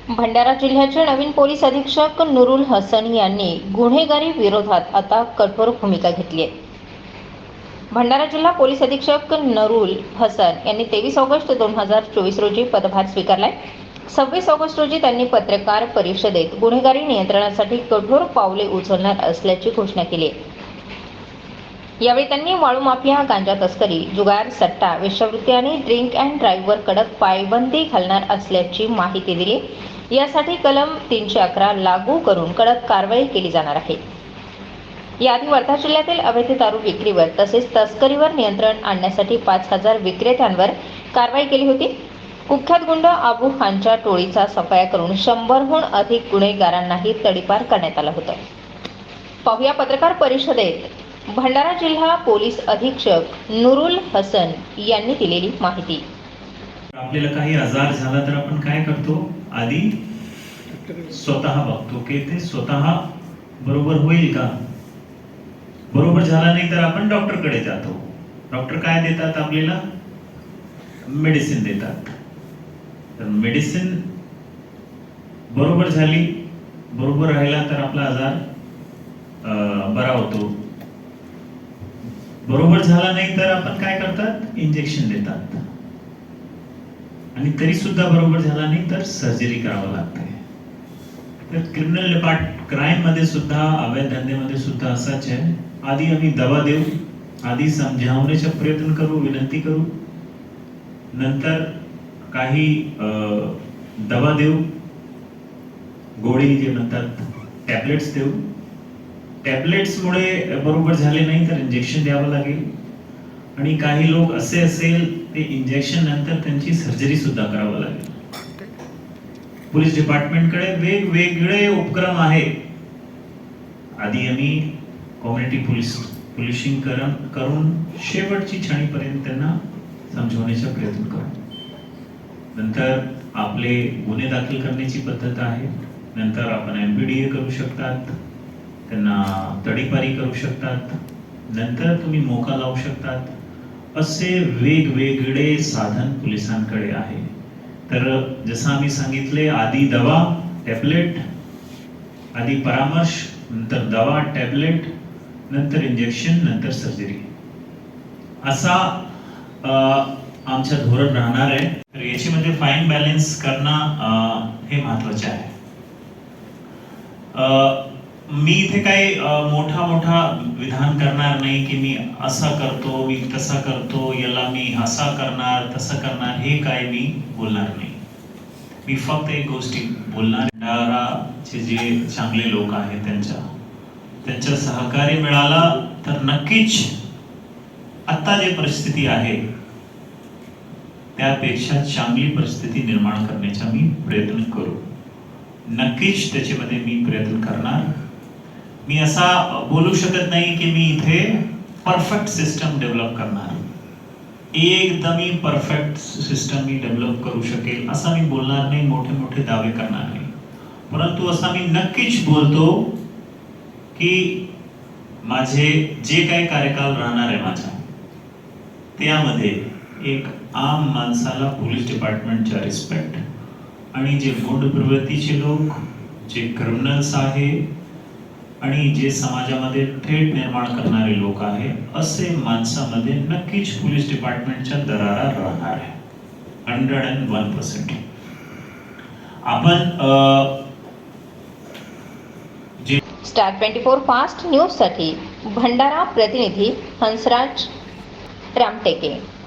भंडारा जिल्ह्याचे नवीन पोलीस अधीक्षक नुरुल हसन यांनी गुन्हेगारी विरोधात आता कठोर भूमिका घेतली आहे. भंडारा जिल्हा पोलीस अधीक्षक नुरुल हसन यांनी 23 ऑगस्ट 2024 रोजी पदभार स्वीकारलाय. 26 ऑगस्ट रोजी त्यांनी पत्रकार परिषदेत गुन्हेगारी नियंत्रणासाठी कठोर पावले उचलणार असल्याची घोषणा केली आहे. यावेळी त्यांनी वाळू माफिया, गांजा तस्करी, जुगार, सट्टा, वेश्यावृत्ती आणि ड्रिंक अँड ड्राईव्हवर कडक पायबंदी घालणार असल्याची माहिती दिली. यासाठी कलम 311 लागू करून कडक कारवाई केली जाणार आहे. याआधी वर्धा जिल्ह्यातील अवैध दारू विक्रीवर तसेच तस्करीवर नियंत्रण आणण्यासाठी 5,000 विक्रेत्यांवर कारवाई केली होती. कुख्यात गुंड आबू खानच्या टोळीचा सफाया करून 100हून अधिक गुन्हेगारांनाही तडीपार करण्यात आलं होतं. पाहूया पत्रकार परिषदेत भंडारा जिल्हा पोलीस अधीक्षक नुरुल हसन यांनी दिलेली माहिती. आपल्याला काही आजार झाला तर आपण काय करतो, आधी स्वतः बघतो की ते स्वतः बरोबर होईल का. बरोबर झाला नाही तर आपण डॉक्टरकडे जातो. डॉक्टर काय देतात, आपल्याला मेडिसिन देतात. तर मेडिसिन बरोबर झाली, बरोबर राहिला तर आपला आजार बरा होतो. बरोबर झाला नाही तर आपण काय करतात, इंजेक्शन देतात. आणि तरी सुद्धा बरोबर झाला नाही तर सर्जरी करावं लागते. तर क्रिमिनल क्राईम मध्ये सुद्धा, अवैध धंद्यामध्ये सुद्धा असाच आहे. आधी आम्ही दवा देऊ, आधी समजावण्याचा प्रयत्न करू, विनंती करू, नंतर काही दवा देऊ, गोळी जे म्हणतात टॅबलेट्स देऊ. टॅबलेट्समुळे बरोबर झाले नाही तर इंजेक्शन द्यावं लागेल. आणि काही लोक असे असेल ते इंजेक्शन नंतर त्यांची सर्जरी सुद्धा करावं लागेल. पोलीस डिपार्टमेंटकडे वेगवेगळे उपक्रम आहे. आधी आम्ही कम्युनिटी पोलिसिंग करून शेवटची क्षणीपर्यंत त्यांना समजवण्याचा प्रयत्न करू. नंतर आपले गुन्हे दाखल करण्याची पद्धत आहे. नंतर आपण MPDA करू शकतात, त्यांना तडीपारी करू शकतात, नंतर तुम्ही मोका लावू शकतात. असे वेगवेगळे साधन पोलिसांकडे आहे. तर जसं आम्ही सांगितले, आधी दवा, टॅबलेट, आधी परामर्श, नंतर दवा, टॅबलेट, नंतर इंजेक्शन, नंतर सर्जरी, असा आमचं धोरण राहणार आहे. तर याच्यामध्ये फाईन बॅलन्स करणं हे महत्वाचे आहे. मी इथे काही मोठा विधान करणार नाही की मी असा करतो, मी तसा करतो, याला मी असा करणार, तसं करणार, हे काय मी बोलणार नाही. मी फक्त एक गोष्टी बोलणार, भंडाराचे जे चांगले लोक आहेत त्यांच्या सहकार्य मिळाला तर नक्कीच आता जे परिस्थिती आहे त्यापेक्षा चांगली परिस्थिती निर्माण करण्याचा मी प्रयत्न करू. नक्कीच त्याच्यामध्ये मी प्रयत्न करणार. मी असा बोलू शकत नाही की मी इथे परफेक्ट सिस्टम डेव्हलप करणार, एकदम परफेक्ट सिस्टम मी डेव्हलप करू शकेल असा मी बोलणार नाही, मोठे दावे करणार नाही. परंतु असा मी नक्कीच बोलतो की माझे जे काही कार्यकाल राहणार आहे माझा, त्यामध्ये एक आम माणसाला पोलीस डिपार्टमेंटचा रिस्पेक्ट आणि जे गुंड प्रवृत्तीचे लोक, जे क्रिमिनल्स आहे आणि जे समाजामध्ये थेट निर्माण करणारे लोक आहे, असे माणसामध्ये नक्कीच पोलीस डिपार्टमेंटच्या दरारा राहणार आहे. 101%. आपण स्टार 24 फास्ट न्यूज साठी भंडारा प्रतिनिधी हंसराज रामटेके.